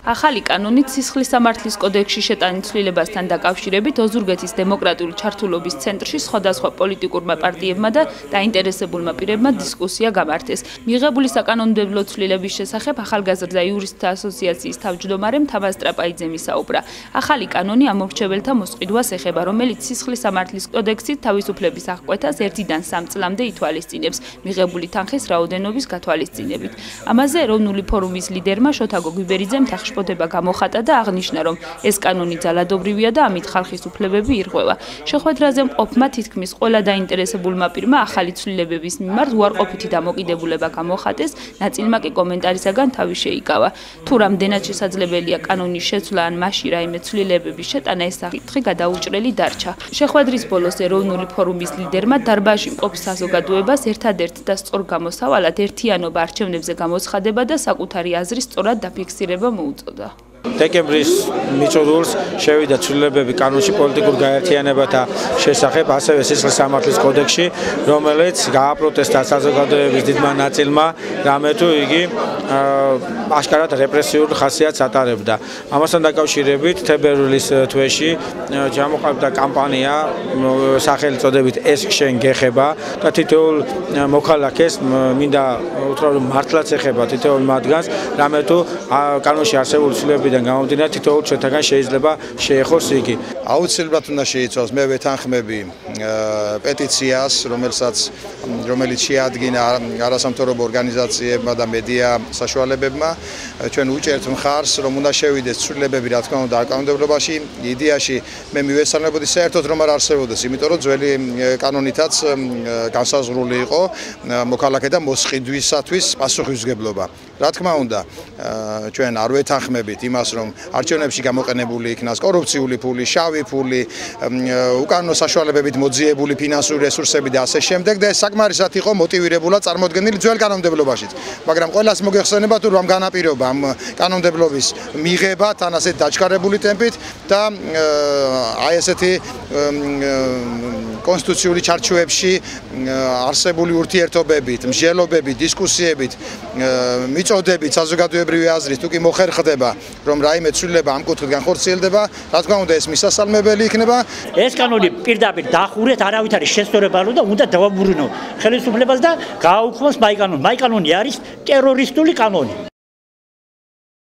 ახალი კანონით სისხლის სამართლის კოდექსში შეტანილ ცვლილებასთან დაკავშირებით ოზურგეთის დემოკრატიული ჩართულობის ცენტრში სხვადასხვა პოლიტიკურმა პარტიებმა და დაინტერესებულმა პირებმა დისკუსია გამართეს. მიღებული საკანონმდებლო ცვლილების შესახებ ახალგაზრდა იურისტთა ასოციაციის თავმჯდომარე თამაზ ტრაპაიძემ ისაუბრა. ახალი კანონი ამ მომრჩეველთა მოსყიდვას ეხება, რომელიც სისხლის სამართლის კოდექსით თავისუფლების აღკვეთას 1-დან 3 წლამდე ითვალისწინებს, მიღებული თანხის რაოდენობის გათვალისწინებით. ამაზე ეროვნული ფორუმის ლიდერმა შოთა გოგიბერიძემ შფოთება გამოხატა და აღნიშნა, რომ ეს კანონი ძალადობრივია და ამით ხალხის უფლებები ირღვევა. შეხვედრაზე მყოფმა თითქმის ყველა დაინტერესებულმა პირმა ახალი ცვლილებების მიმართ უარყოფითი დამოკიდებულება გამოხატეს, ნაწილმა კი კომენტარისაგან თავი შეიკავა. თუ რამდენად შესაძლებელია კანონის შეცვლა ან მასში რაიმე ცვლილებების შეტანა, ეს საკითხი გადაუჭრელი დარჩა. შეხვედრის ბოლოს ეროვნული ფორუმის ლიდერმა დარბაზში მყოფ საზოგადოებას ერთადერთ და სწორ გამოსავალად ერთიანობა არჩევნებზე გამოცხადება და საკუთარი აზრის სწორად დაფიქსირება მოუწოდა. დეკემბრის მიწოდულს შევიდა ცვლილებები კანონში პოლიტიკურ გაერთიანებათა შესახებ, ასევე სისხლის სამართლის კოდექსში, რომელიც გააპროტესტა საზოგადოების დიდმა ნაწილმა, რამე თუ იგი აშკარად რეპრესიულ ხასიათს ატარებდა. ამასთან დაკავშირებით თებერვლის თვეში ჩამოყალიბდა კამპანია სახელით წოდებით ეს შენ გეხება და თითოეულ მოქალაქეს მინდა უთხრა რომ მართლაც ეხება თითოეულ მათგანს, რამე თუ კანონში არსებული ცვლილებებიდან გამომდინარე თითოეულ ჩვენთაგან შეიძლება შეეხოს იგი. აუცილებლად უნდა შეიცვალოს, მე ვეთანხმები პეტიციას, რომელიც შეადგინა არასამთავრობო ორგანიზაციებმა და მედია საშუალებებმა. ჩვენ უჭერთ მხარს, რომ უნდა შევიდეს ცვლილებები, რა თქმა უნდა, კანონმდებლობაში. იდეაში მე მივესალმებოდი საერთოდ რომ არ არსებობდეს, იმიტომ რომ ძველი კანონითაც განსაზღვრული იყო მოქალაქე და მოსყიდვისათვის პასუხისმგებლობა. რა თქმა უნდა, ჩვენ არ ვეთანხმებით იმას, რომ არჩევნებში გამოყენებული იქნას კორუფციული ფული, შავი ფული, უკანონო საშუალებებით მოძიებული ფინანსური რესურსები და ასე შემდეგ და ეს საკმარისად იყო მოტივირებულად წარმოდგენილი ძველ კანონმდებლობაშიც. მაგრამ ყველას მოგეხსენება თუ რომ განაპირობა ამ კანონმდებლობის მიღება თან ასეთ დაჩქარებული ტემპით და აი ესეთი კონსტიტუციური ჩარჩოებში არსებული ურთიერთობებით, მსჯელობებით, დისკუსიებით, მიწოდებით, საზოგადოებრივი აზრით თუ კი მოხერხდება, რომ რაიმე ცვლილება ამ კუთხით განხორციელდება, რა თქმა უნდა ეს მისასალმებელი იქნება. ეს კანონი პირდაპირ დაახურეთ, არავით არის შესწორებარო და უნდა დავაბრუნო ხელისუფლებას და გააუქმოს მაიკანონი. მაიკანონი არის ტერორისტული კანონი.